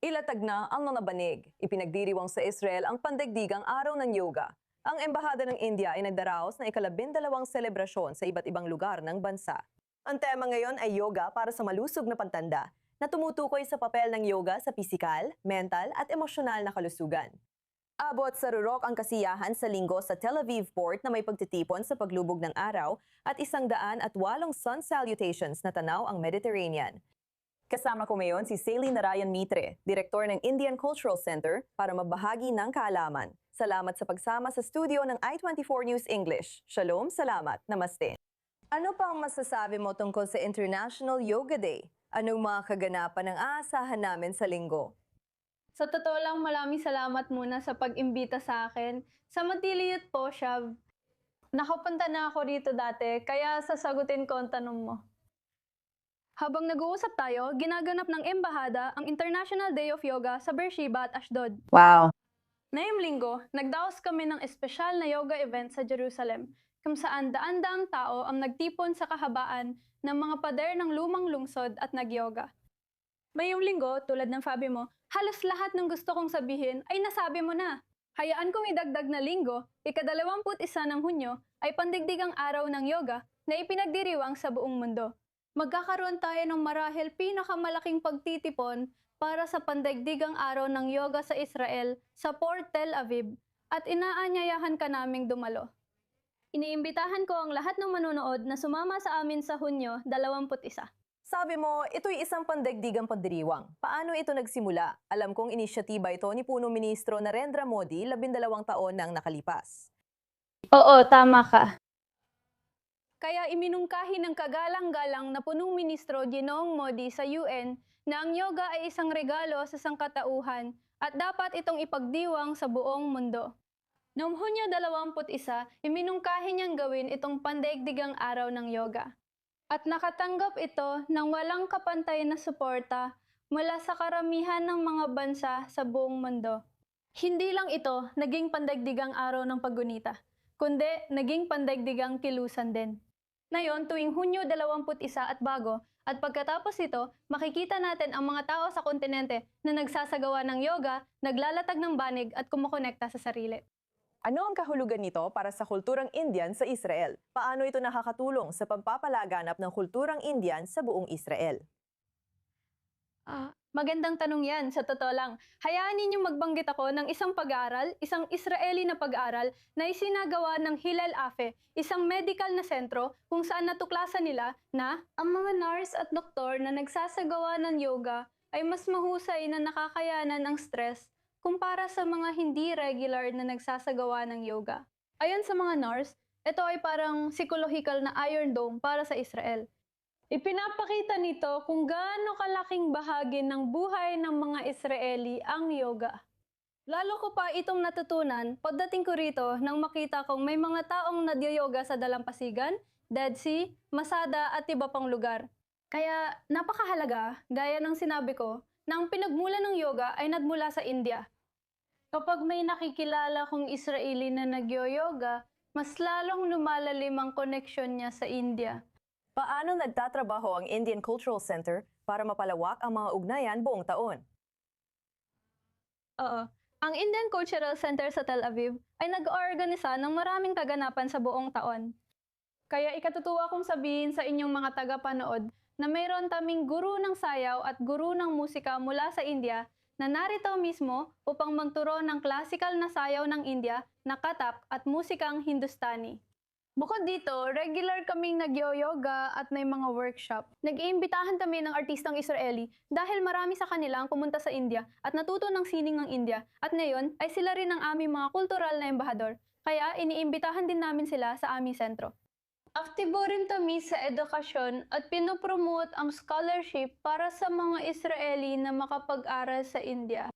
Ilatag na ang mga banig. Ipinagdiriwang sa Israel ang pandaigdigang araw ng yoga. Ang Embahada ng India ay nagdaraos ng ika-12 selebrasyon sa iba't ibang lugar ng bansa. Ang tema ngayon ay yoga para sa malusog na pagtanda, na tumutukoy sa papel ng yoga sa pisikal, mental at emosyonal na kalusugan. Abot sa rurok ang kasiyahan sa linggo sa Tel Aviv port na may pagtitipon sa paglubog ng araw at 108 sun salutations na tanaw ang Mediterranean. Kasama ko ngayon si Sally Narayan Mitre, Direktor ng Indian Cultural Center, para mabahagi ng kaalaman. Salamat sa pagsama sa studio ng I24 News English. Shalom, salamat, namaste. Ano pa ang masasabi mo tungkol sa International Yoga Day? Anong mga kaganapan ang aasahan namin sa linggo? Sa totoo lang, maraming salamat muna sa pag-imbita sa akin. Sa Matiliyot po siya, nakapunta na ako rito dati, kaya sasagutin ko ang tanong mo. Habang nag-uusap tayo, ginaganap ng Embahada ang International Day of Yoga sa Beersheba at Ashdod. Wow. Ngayong linggo, nagdaos kami ng espesyal na yoga event sa Jerusalem, kung saan daan-daang tao ang nagtipon sa kahabaan ng mga pader ng lumang lungsod at nag-yoga. Ngayong linggo, tulad ng sabi mo, halos lahat ng gusto kong sabihin ay nasabi mo na. Hayaan kong idagdag na linggo, ika-21 ng Hunyo, ay pandigdigang araw ng yoga na ipinagdiriwang sa buong mundo. Magkakaroon tayo ng marahil pinakamalaking pagtitipon para sa pandaigdigang araw ng yoga sa Israel sa Port Tel Aviv at inaanyayahan ka naming dumalo. Iniimbitahan ko ang lahat ng manonood na sumama sa amin sa Hunyo 21. Sabi mo, ito'y isang pandaigdigang pagdiriwang. Paano ito nagsimula? Alam kong inisyatiba ito ni Punong Ministro Narendra Modi 12 taon nang nakalipas. Oo, tama ka. Kaya iminungkahi ng kagalang-galang na punong ministro Ginoong Modi sa UN na ang yoga ay isang regalo sa sangkatauhan at dapat itong ipagdiwang sa buong mundo. Noong Hunyo 21, iminungkahi niyang gawin itong pandaigdigang araw ng yoga. At nakatanggap ito ng walang kapantay na suporta mula sa karamihan ng mga bansa sa buong mundo. Hindi lang ito naging pandaigdigang araw ng paggunita, kundi naging pandaigdigang kilusan din. Ngayon, tuwing Hunyo 21 at bago, at pagkatapos ito, makikita natin ang mga tao sa kontinente na nagsasagawa ng yoga, naglalatag ng banig at kumukonekta sa sarili. Ano ang kahulugan nito para sa kulturang Indian sa Israel? Paano ito nakakatulong sa pagpapalaganap ng kulturang Indian sa buong Israel? Magandang tanong yan, sa totoo lang. Hayaan ninyong magbanggit ako ng isang pag-aaral, isang Israeli na pag-aaral na isinagawa ng Hillel Afe, isang medical na sentro kung saan natuklasan nila na ang mga nurse at doktor na nagsasagawa ng yoga ay mas mahusay na nakakayanan ng stress kumpara sa mga hindi regular na nagsasagawa ng yoga. Ayon sa mga nurse, ito ay parang psychological na Iron Dome para sa Israel. Ipinapakita nito kung gaano kalaking bahagi ng buhay ng mga Israeli ang yoga. Lalo ko pa itong natutunan pagdating ko rito nang makita kong may mga taong nagyoyoga sa Dalampasigan, Dead Sea, Masada at iba pang lugar. Kaya napakahalaga, gaya ng sinabi ko, na ang pinagmula ng yoga ay nagmula sa India. Kapag may nakikilala kong Israeli na nagyoyoga, mas lalong lumalalim ang koneksyon niya sa India. Paano nagtatrabaho ang Indian Cultural Center para mapalawak ang mga ugnayan buong taon? Oo. Ang Indian Cultural Center sa Tel Aviv ay nag-oorganisa ng maraming kaganapan sa buong taon. Kaya ikatutuwa kong sabihin sa inyong mga tagapanood na mayroon kaming guru ng sayaw at guru ng musika mula sa India na narito mismo upang magturo ng klasikal na sayaw ng India na Kathak at musikang Hindustani. Bukod dito, regular kaming nagyo-yoga at may mga workshop. Nag-iimbitahan kami ng artistang Israeli dahil marami sa kanila ang pumunta sa India at natuto ng sining ng India at ngayon ay sila rin ang aming mga kultural na embahador. Kaya iniimbitahan din namin sila sa aming sentro. Aktibo rin kami sa edukasyon at pinopromote ang scholarship para sa mga Israeli na makapag-aral sa India.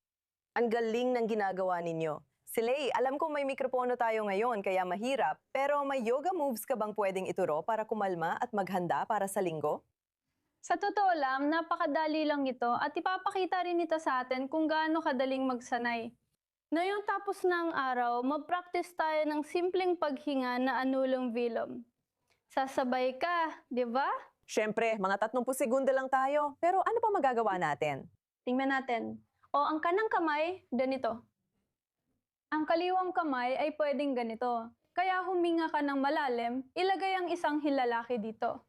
Ang galing ng ginagawa ninyo. Silay, alam ko may mikropono tayo ngayon kaya mahirap, pero may yoga moves ka bang pwedeng ituro para kumalma at maghanda para sa linggo? Sa totoo lang, napakadali lang ito at ipapakita rin ito sa atin kung gaano kadaling magsanay. Ngayong tapos na ang araw, mag-practice tayo ng simpleng paghinga na anulong vilom. Sasabay ka, di ba? Siyempre, mga 30 segundo lang tayo, pero ano pa magagawa natin? Tingnan natin. O ang kanang kamay, ganito. Ang kaliwang kamay ay pwedeng ganito. Kaya huminga ka ng malalim, ilagay ang isang hilalaki dito.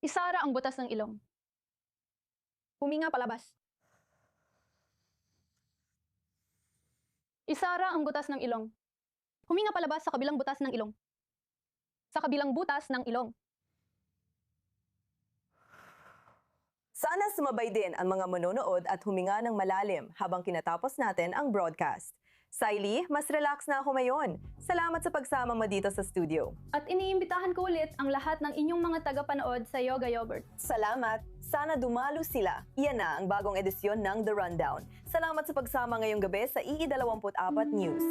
Isara ang butas ng ilong. Huminga palabas. Isara ang butas ng ilong. Huminga palabas sa kabilang butas ng ilong. Sa kabilang butas ng ilong. Sana sumabay din ang mga manonood at huminga ng malalim habang kinatapos natin ang broadcast. Saili, mas relax na ako ngayon. Salamat sa pagsama mo dito sa studio. At iniimbitahan ko ulit ang lahat ng inyong mga tagapanood sa Yoga Yogurt. Salamat. Sana dumalo sila. Iyan na ang bagong edisyon ng The Rundown. Salamat sa pagsama ngayong gabi sa EE24 News.